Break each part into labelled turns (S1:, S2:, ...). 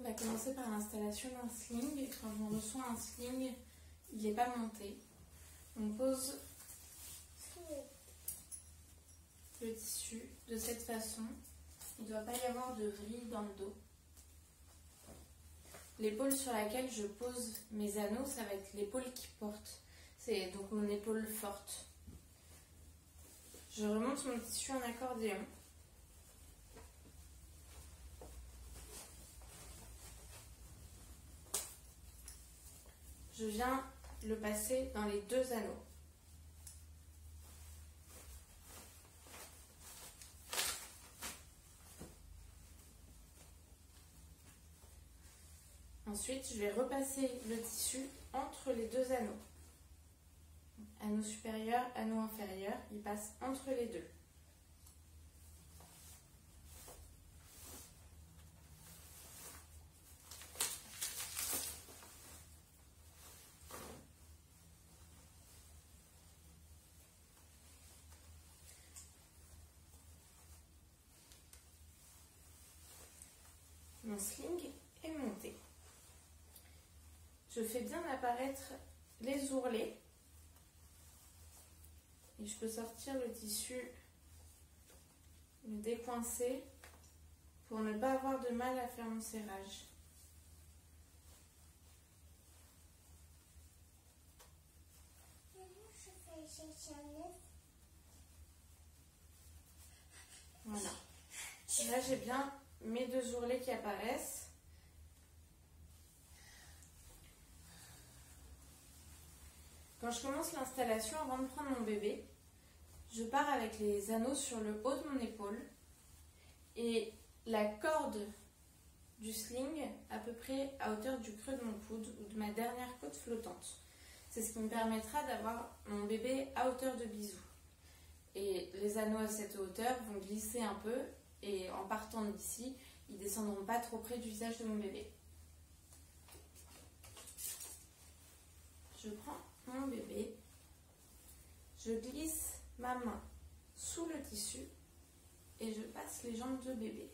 S1: On va commencer par l'installation d'un sling. Quand on reçoit un sling, il n'est pas monté. On pose le tissu de cette façon. Il ne doit pas y avoir de vrille dans le dos. L'épaule sur laquelle je pose mes anneaux, ça va être l'épaule qui porte. C'est donc mon épaule forte. Je remonte mon tissu en accordéon. Je viens le passer dans les deux anneaux. Ensuite, je vais repasser le tissu entre les deux anneaux. Anneau supérieur, anneau inférieur, il passe entre les deux. Mon sling est monté. Je fais bien apparaître les ourlets et je peux sortir le tissu, le décoincer pour ne pas avoir de mal à faire mon serrage. Voilà. Là, j'ai bien mes deux ourlets qui apparaissent. Quand je commence l'installation, avant de prendre mon bébé, je pars avec les anneaux sur le haut de mon épaule et la corde du sling à peu près à hauteur du creux de mon coude ou de ma dernière côte flottante. C'est ce qui me permettra d'avoir mon bébé à hauteur de bisou. Et les anneaux à cette hauteur vont glisser un peu et en partant d'ici, ils ne descendront pas trop près du visage de mon bébé. Je prends mon bébé, je glisse ma main sous le tissu et je passe les jambes de bébé.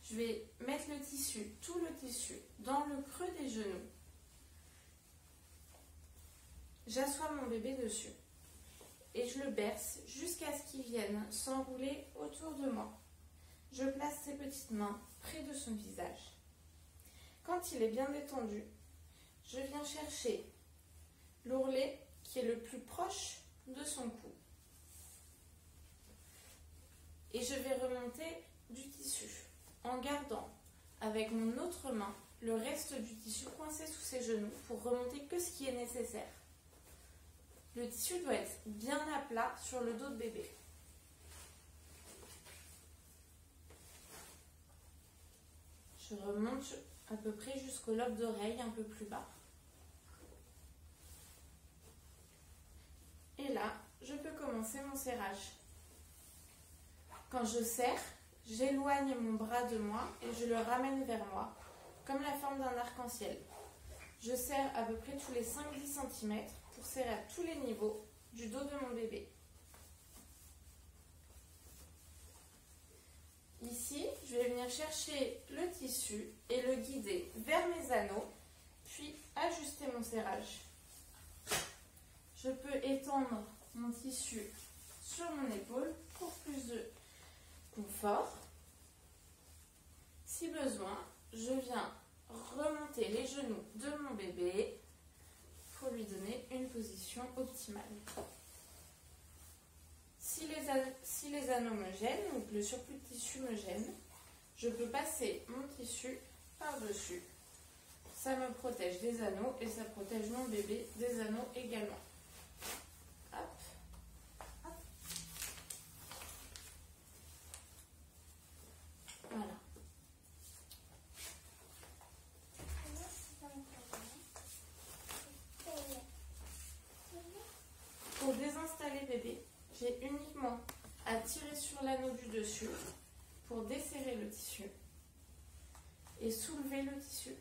S1: Je vais mettre le tissu, tout le tissu, dans le creux des genoux. J'assois mon bébé dessus et je le berce jusqu'à ce qu'il vienne s'enrouler autour de moi. Je place ses petites mains près de son visage. Quand il est bien détendu, je viens chercher l'ourlet qui est le plus proche de son cou. Et je vais remonter du tissu en gardant avec mon autre main le reste du tissu coincé sous ses genoux pour remonter que ce qui est nécessaire. Le tissu doit être bien à plat sur le dos de bébé. Je remonte à peu près jusqu'au lobe d'oreille, un peu plus bas. Et là, je peux commencer mon serrage. Quand je serre, j'éloigne mon bras de moi et je le ramène vers moi, comme la forme d'un arc-en-ciel. Je serre à peu près tous les 5-10 cm pour serrer à tous les niveaux du dos de mon bébé. Ici, je vais venir chercher le tissu et le guider vers mes anneaux, puis ajuster mon serrage. Je peux étendre mon tissu sur mon épaule pour plus de confort. Si besoin, je viens remonter les genoux de mon bébé pour lui donner une position optimale. Si les anneaux me gênent ou que le surplus de tissu me gêne, je peux passer mon tissu par-dessus. Ça me protège des anneaux et ça protège mon bébé des anneaux également. Hop. Hop. Voilà. Pour désinstaller bébé, j'ai uniquement à tirer sur l'anneau du dessus pour desserrer le tissu et soulever le tissu.